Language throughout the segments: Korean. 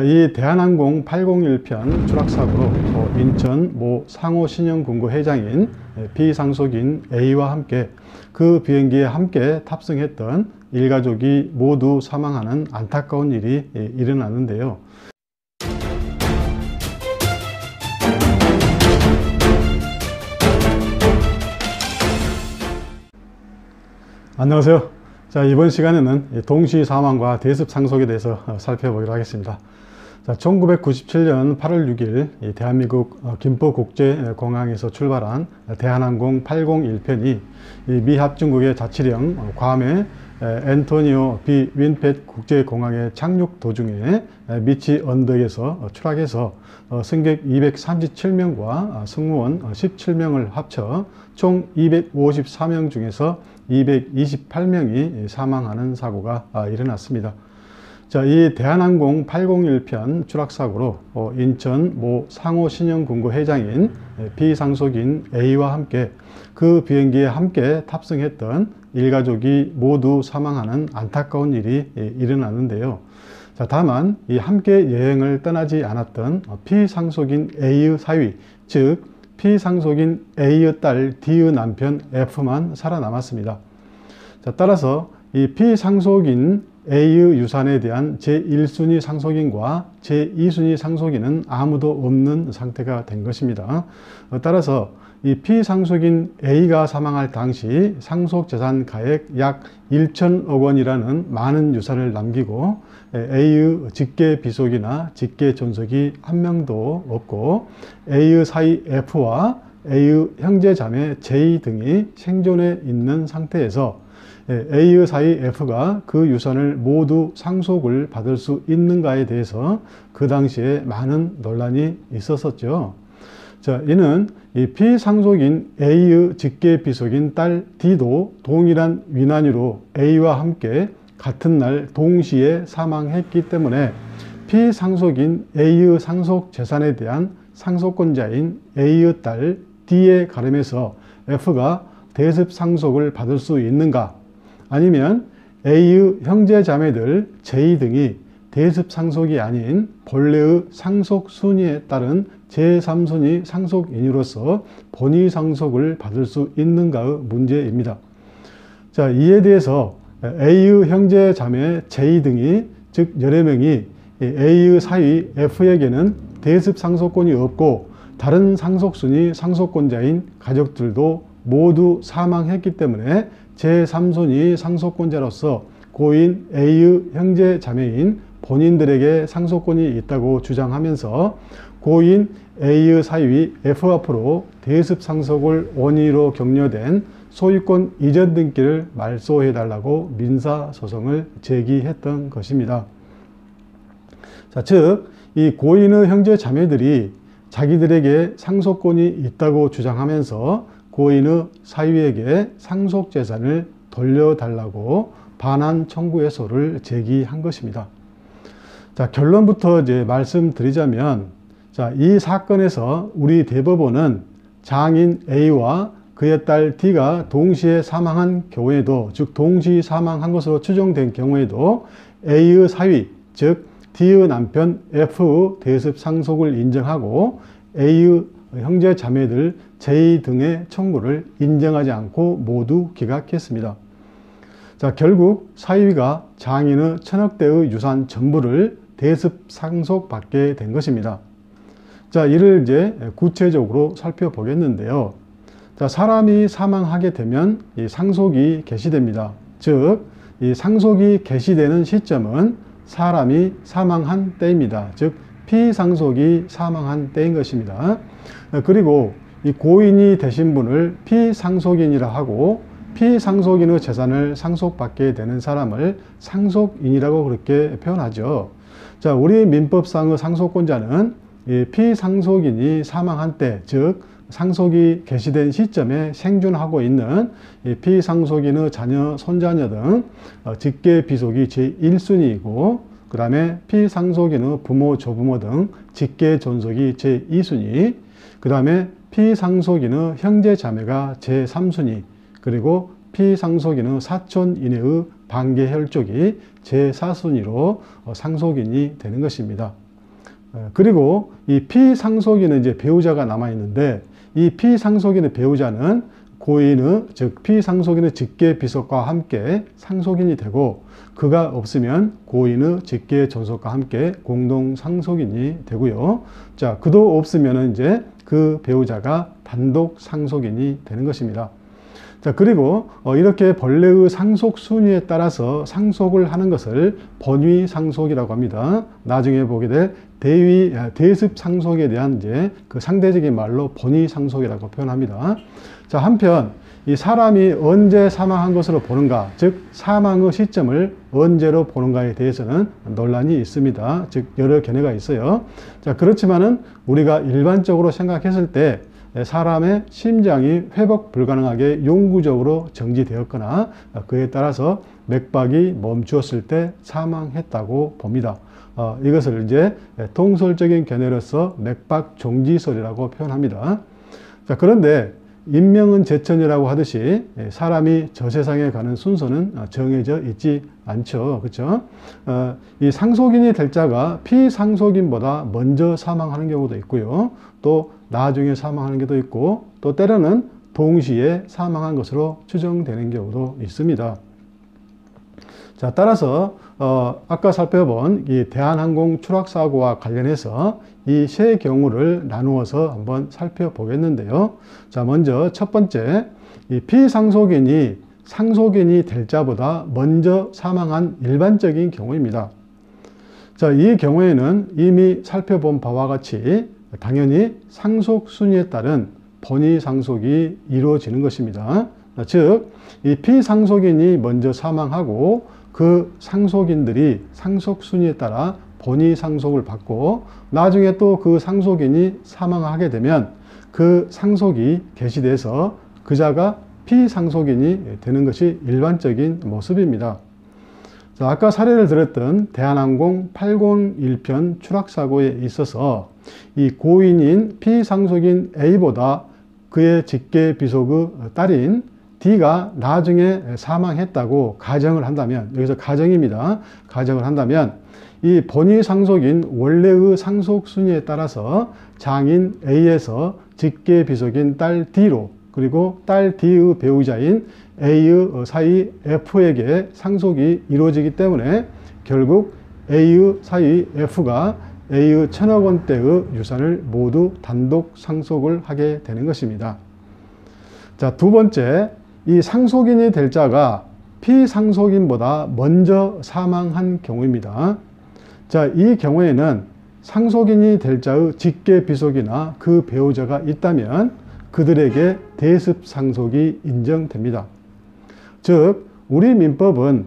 이 대한항공 801편 추락사고로 인천 모 상호신영군구 회장인 피상속인 A와 함께 그 비행기에 함께 탑승했던 일가족이 모두 사망하는 안타까운 일이 일어났는데요. 안녕하세요. 자, 이번 시간에는 동시 사망과 대습 상속에 대해서 살펴보기로 하겠습니다. 자, 1997년 8월 6일 대한민국 김포국제공항에서 출발한 대한항공 801편이 미 합중국의 자치령 괌의 앤토니오 B 윈펫 국제공항에 착륙 도중에 미치 언덕에서 추락해서 승객 237명과 승무원 17명을 합쳐 총 254명 중에서 228명이 사망하는 사고가 일어났습니다. 자, 이 대한항공 801편 추락사고로 인천 모 상호신영군구 회장인 피상속인 A와 함께 그 비행기에 함께 탑승했던 일가족이 모두 사망하는 안타까운 일이 일어났는데요. 자, 다만 이 함께 여행을 떠나지 않았던 피상속인 A의 사위, 즉 피상속인 A의 딸 D의 남편 F만 살아남았습니다. 자, 따라서 이 피상속인 A의 유산에 대한 제1순위 상속인과 제2순위 상속인은 아무도 없는 상태가 된 것입니다. 따라서 이 피상속인 A가 사망할 당시 상속재산 가액 약 1천억 원이라는 많은 유산을 남기고 A의 직계비속이나 직계존속이 한 명도 없고 A의 사위 F와 A의 형제자매 J 등이 생존해 있는 상태에서 A의 사위 F가 그 유산을 모두 상속을 받을 수 있는가에 대해서 그 당시에 많은 논란이 있었었죠. 자, 이는 이 피상속인 A의 직계비속인 딸 D도 동일한 위난으로 A와 함께 같은 날 동시에 사망했기 때문에 피상속인 A의 상속 재산에 대한 상속권자인 A의 딸 D에 가름해서 F가 대습 상속을 받을 수 있는가, 아니면 A의 형제 자매들 J 등이 대습 상속이 아닌 본래의 상속 순위에 따른 제3순위 상속인으로서 본위 상속을 받을 수 있는가의 문제입니다. 자, 이에 대해서 A의 형제 자매 J 등이, 즉 여러 명이 A의 사위 F에게는 대습 상속권이 없고 다른 상속순위 상속권자인 가족들도 모두 사망했기 때문에 제3순위 상속권자로서 고인 A의 형제 자매인 본인들에게 상속권이 있다고 주장하면서 고인 A의 사위 F 앞으로 대습 상속을 원인으로 격려된 소유권 이전 등기를 말소해달라고 민사소송을 제기했던 것입니다. 자, 즉, 이 고인의 형제 자매들이 자기들에게 상속권이 있다고 주장하면서 고인의 사위에게 상속재산을 돌려달라고 반환 청구해소를 제기한 것입니다. 자, 결론부터 이제 말씀드리자면, 자, 이 사건에서 우리 대법원은 장인 A와 그의 딸 D가 동시에 사망한 경우에도, 즉 동시 사망한 것으로 추정된 경우에도 A의 사위, 즉 D의 남편 F의 대습 상속을 인정하고 A의 형제 자매들 J 등의 청구를 인정하지 않고 모두 기각했습니다. 자, 결국 사위가 장인의 1000억대의 유산 전부를 대습 상속받게 된 것입니다. 자, 이를 이제 구체적으로 살펴보겠는데요. 자, 사람이 사망하게 되면 이 상속이 개시됩니다. 즉, 이 상속이 개시되는 시점은 사람이 사망한 때입니다. 즉, 피상속이 사망한 때인 것입니다. 그리고 이 고인이 되신 분을 피상속인이라 하고 피상속인의 재산을 상속받게 되는 사람을 상속인이라고 그렇게 표현하죠. 자, 우리 민법상의 상속권자는 이 피상속인이 사망한 때, 즉 상속이 개시된 시점에 생존하고 있는 이 피상속인의 자녀, 손자녀 등 직계비속이 제1순위이고 그 다음에 피상속인의 부모, 조부모 등 직계존속이 제2순위, 그 다음에 피상속인의 형제 자매가 제3순위, 그리고 피상속인의 사촌 이내의 반계혈족이 제4순위로 상속인이 되는 것입니다. 그리고 이 피상속인은 이제 배우자가 남아 있는데, 이 피상속인의 배우자는 고인의, 즉 피상속인의 직계비속과 함께 상속인이 되고, 그가 없으면 고인의 직계존속과 함께 공동상속인이 되고요. 자, 그도 없으면 이제 그 배우자가 단독 상속인이 되는 것입니다. 자, 그리고 이렇게 본래의 상속 순위에 따라서 상속을 하는 것을 번위 상속이라고 합니다. 나중에 보게 될 대습 상속에 대한 이제 그 상대적인 말로 번위 상속이라고 표현합니다. 자, 한편 이 사람이 언제 사망한 것으로 보는가, 즉 사망의 시점을 언제로 보는가에 대해서는 논란이 있습니다. 즉 여러 견해가 있어요. 자, 그렇지만은 우리가 일반적으로 생각했을 때 사람의 심장이 회복 불가능하게 영구적으로 정지되었거나 그에 따라서 맥박이 멈추었을 때 사망했다고 봅니다. 이것을 이제 통설적인 견해로서 맥박 정지설이라고 표현합니다. 자, 그런데 인명은 제천이라고 하듯이 사람이 저 세상에 가는 순서는 정해져 있지 않죠. 그렇죠? 이 상속인이 될 자가 피상속인보다 먼저 사망하는 경우도 있고요. 또 나중에 사망하는 경우도 있고, 또 때로는 동시에 사망한 것으로 추정되는 경우도 있습니다. 자, 따라서 아까 살펴본 이 대한항공 추락사고와 관련해서 이 세 경우를 나누어서 한번 살펴보겠는데요. 자, 먼저 첫 번째, 이 피상속인이 상속인이 될 자보다 먼저 사망한 일반적인 경우입니다. 자, 이 경우에는 이미 살펴본 바와 같이 당연히 상속 순위에 따른 번위 상속이 이루어지는 것입니다. 즉, 이 피상속인이 먼저 사망하고 그 상속인들이 상속 순위에 따라 번위 상속을 받고, 나중에 또 그 상속인이 사망하게 되면 그 상속이 개시돼서 그자가 피상속인이 되는 것이 일반적인 모습입니다. 자, 아까 사례를 들었던 대한항공 801편 추락사고에 있어서 이 고인인 피상속인 A보다 그의 직계비속의 딸인 D가 나중에 사망했다고 가정을 한다면, 여기서 가정입니다. 가정을 한다면 이 번위 상속인 원래의 상속 순위에 따라서 장인 A에서 직계비속인 딸 D로, 그리고 딸 D의 배우자인 A의 사위 F에게 상속이 이루어지기 때문에 결국 A의 사위 F가 A의 1,000억 원대의 유산을 모두 단독 상속을 하게 되는 것입니다. 자, 두 번째, 이 상속인이 될 자가 피상속인보다 먼저 사망한 경우입니다. 자, 이 경우에는 상속인이 될 자의 직계비속이나 그 배우자가 있다면 그들에게 대습 상속이 인정됩니다. 즉, 우리 민법은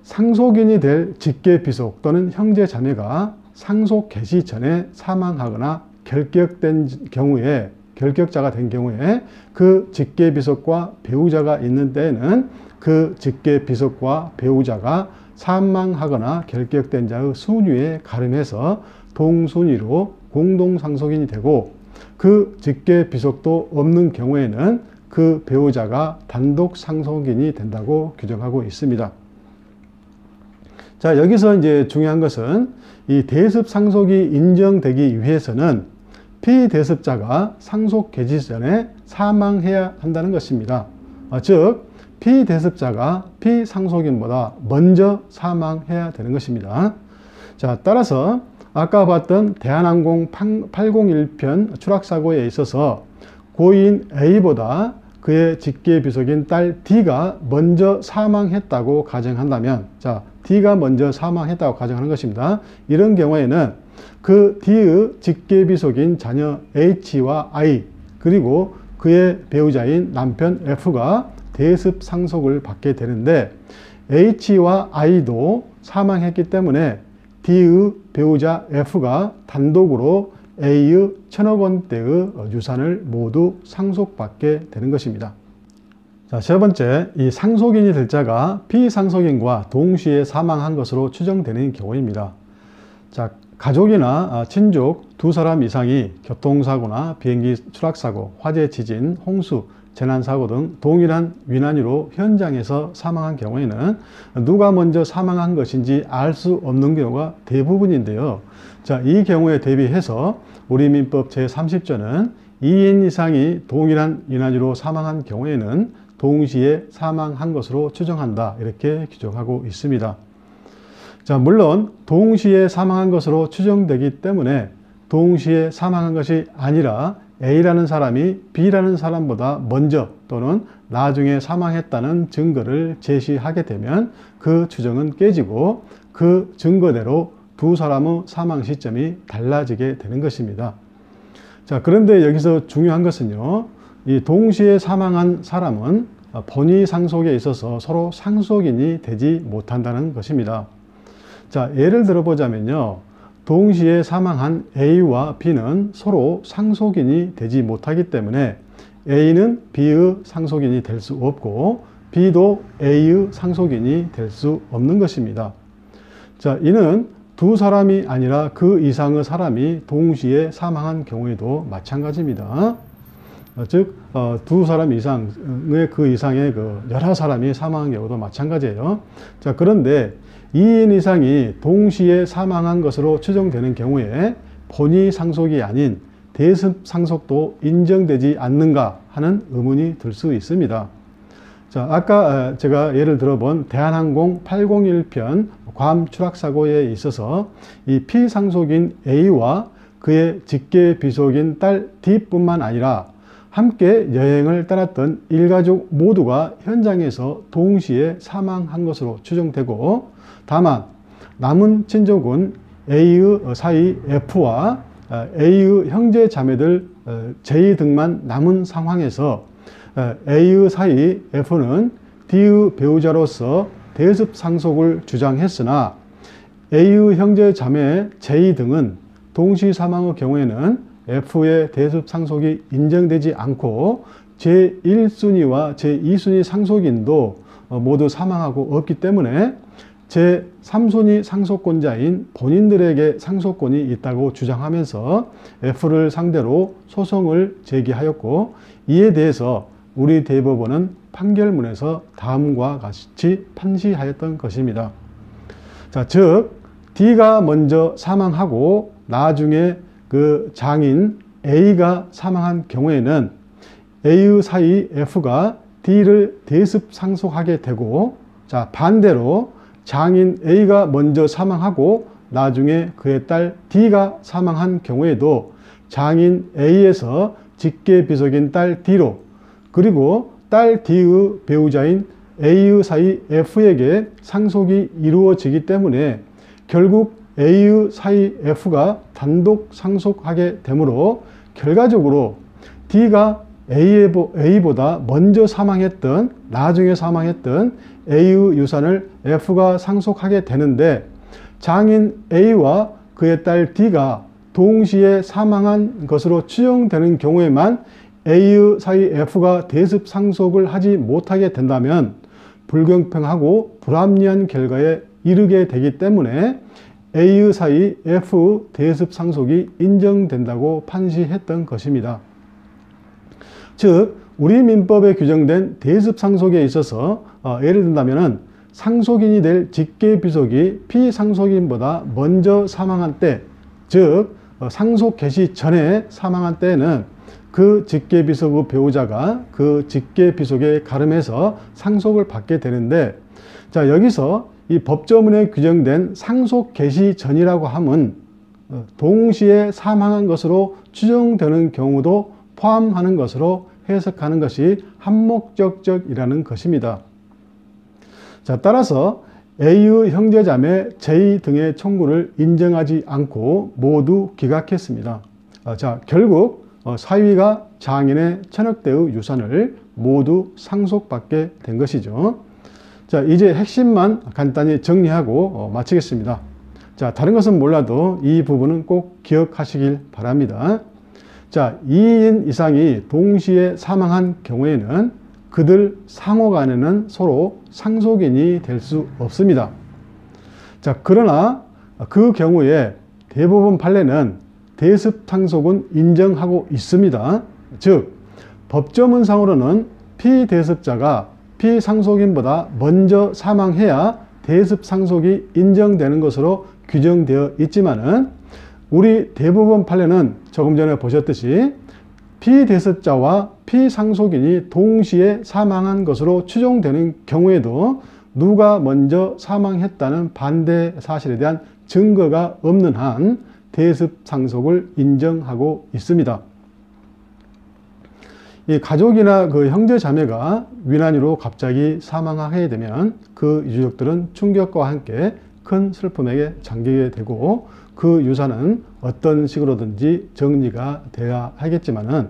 상속인이 될 직계비속 또는 형제자매가 상속 개시 전에 사망하거나 결격된 경우에, 결격자가 된 경우에 그 직계비속과 배우자가 있는 때에는 그 직계비속과 배우자가 사망하거나 결격된 자의 순위에 가름해서 동순위로 공동상속인이 되고, 그 직계비속도 없는 경우에는 그 배우자가 단독 상속인이 된다고 규정하고 있습니다. 자, 여기서 이제 중요한 것은 이 대습 상속이 인정되기 위해서는 피대습자가 상속 개시 전에 사망해야 한다는 것입니다. 즉, 피대습자가 피상속인보다 먼저 사망해야 되는 것입니다. 자, 따라서 아까 봤던 대한항공 801편 추락사고에 있어서 고인 A보다 그의 직계비속인 딸 D가 먼저 사망했다고 가정한다면, 자, D가 먼저 사망했다고 가정하는 것입니다. 이런 경우에는 그 D의 직계비속인 자녀 H와 I, 그리고 그의 배우자인 남편 F가 대습 상속을 받게 되는데, H와 I도 사망했기 때문에 D의 배우자 F가 단독으로 A의 1,000억 원대의 유산을 모두 상속받게 되는 것입니다. 자, 세 번째, 이 상속인이 될 자가 피상속인과 동시에 사망한 것으로 추정되는 경우입니다. 자, 가족이나 친족 두 사람 이상이 교통사고나 비행기 추락사고, 화재, 지진, 홍수, 재난사고 등 동일한 위난으로 현장에서 사망한 경우에는 누가 먼저 사망한 것인지 알 수 없는 경우가 대부분인데요. 자, 이 경우에 대비해서 우리 민법 제30조는 2인 이상이 동일한 위난으로 사망한 경우에는 동시에 사망한 것으로 추정한다, 이렇게 규정하고 있습니다. 자, 물론 동시에 사망한 것으로 추정되기 때문에 동시에 사망한 것이 아니라 A라는 사람이 B라는 사람보다 먼저 또는 나중에 사망했다는 증거를 제시하게 되면 그 추정은 깨지고 그 증거대로 두 사람의 사망 시점이 달라지게 되는 것입니다. 자, 그런데 여기서 중요한 것은요, 이 동시에 사망한 사람은 본의 상속에 있어서 서로 상속인이 되지 못한다는 것입니다. 자, 예를 들어보자면요, 동시에 사망한 A와 B는 서로 상속인이 되지 못하기 때문에 A는 B의 상속인이 될 수 없고 B도 A의 상속인이 될 수 없는 것입니다. 자, 이는 두 사람이 아니라 그 이상의 사람이 동시에 사망한 경우에도 마찬가지입니다. 즉, 두 사람 이상의 그 이상의 여러 사람이 사망한 경우도 마찬가지예요. 자, 그런데 2인 이상이 동시에 사망한 것으로 추정되는 경우에 본의 상속이 아닌 대습 상속도 인정되지 않는가 하는 의문이 들 수 있습니다. 자, 아까 제가 예를 들어본 대한항공 801편 괌 추락사고에 있어서 이 피상속인 A와 그의 직계 비속인 딸 D뿐만 아니라 함께 여행을 떠났던 일가족 모두가 현장에서 동시에 사망한 것으로 추정되고, 다만 남은 친족은 A의 사이 F와 A의 형제 자매들 J 등만 남은 상황에서 A의 사이 F는 D의 배우자로서 대습 상속을 주장했으나 A의 형제 자매 J 등은 동시 사망의 경우에는 F의 대습 상속이 인정되지 않고 제1순위와 제2순위 상속인도 모두 사망하고 없기 때문에 제3순위 상속권자인 본인들에게 상속권이 있다고 주장하면서 F를 상대로 소송을 제기하였고, 이에 대해서 우리 대법원은 판결문에서 다음과 같이 판시하였던 것입니다. 자, 즉 D가 먼저 사망하고 나중에 그 장인 A가 사망한 경우에는 A의 사이 F가 D를 대습 상속하게 되고, 자, 반대로 장인 A가 먼저 사망하고 나중에 그의 딸 D가 사망한 경우에도 장인 A에서 직계 비속인 딸 D로, 그리고 딸 D의 배우자인 A의 사이 F에게 상속이 이루어지기 때문에 결국 A의 사이 F가 단독 상속하게 되므로 결과적으로 D가 A보다 먼저 사망했던, 나중에 사망했던 A의 유산을 F가 상속하게 되는데, 장인 A와 그의 딸 D가 동시에 사망한 것으로 추정되는 경우에만 A의 사이 F가 대습 상속을 하지 못하게 된다면 불공평하고 불합리한 결과에 이르게 되기 때문에 A의 사이 F 대습 상속이 인정된다고 판시했던 것입니다. 즉, 우리 민법에 규정된 대습 상속에 있어서 예를 든다면 상속인이 될 직계 비속이 피상속인보다 먼저 사망한 때, 즉 상속 개시 전에 사망한 때에는 그 직계 비속의 배우자가 그 직계 비속에 가름해서 상속을 받게 되는데, 자, 여기서 이 법조문에 규정된 상속 개시 전이라고 함은 동시에 사망한 것으로 추정되는 경우도 포함하는 것으로 해석하는 것이 한목적적이라는 것입니다. 자, 따라서 A의 형제자매 J 등의 청구를 인정하지 않고 모두 기각했습니다. 자, 결국 사위가 장인의 천억대의 유산을 모두 상속받게 된 것이죠. 자, 이제 핵심만 간단히 정리하고 마치겠습니다. 자, 다른 것은 몰라도 이 부분은 꼭 기억하시길 바랍니다. 자, 2인 이상이 동시에 사망한 경우에는 그들 상호 간에는 서로 상속인이 될 수 없습니다. 자, 그러나 그 경우에 대법원 판례는 대습 상속은 인정하고 있습니다. 즉, 법조문상으로는 피대습자가 피상속인보다 먼저 사망해야 대습상속이 인정되는 것으로 규정되어 있지만은 우리 대부분 판례는 조금 전에 보셨듯이 피대습자와 피상속인이 동시에 사망한 것으로 추정되는 경우에도 누가 먼저 사망했다는 반대 사실에 대한 증거가 없는 한 대습상속을 인정하고 있습니다. 이 가족이나 그 형제 자매가 위난으로 갑자기 사망하게 되면 그 유족들은 충격과 함께 큰 슬픔에 잠기게 되고 그 유산은 어떤 식으로든지 정리가 돼야 하겠지만은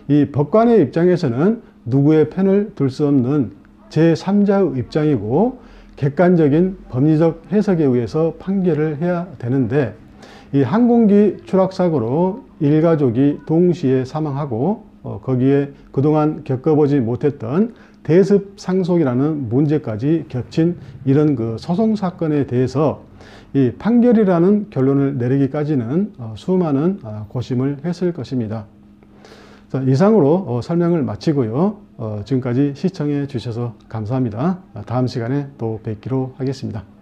이 법관의 입장에서는 누구의 편을 들 수 없는 제3자의 입장이고 객관적인 법리적 해석에 의해서 판결을 해야 되는데 이 항공기 추락사고로 일가족이 동시에 사망하고 거기에 그동안 겪어보지 못했던 대습상속이라는 문제까지 겹친 이런 그 소송 사건에 대해서 이 판결이라는 결론을 내리기까지는 수많은 고심을 했을 것입니다. 자, 이상으로 설명을 마치고요. 지금까지 시청해 주셔서 감사합니다. 다음 시간에 또 뵙기로 하겠습니다.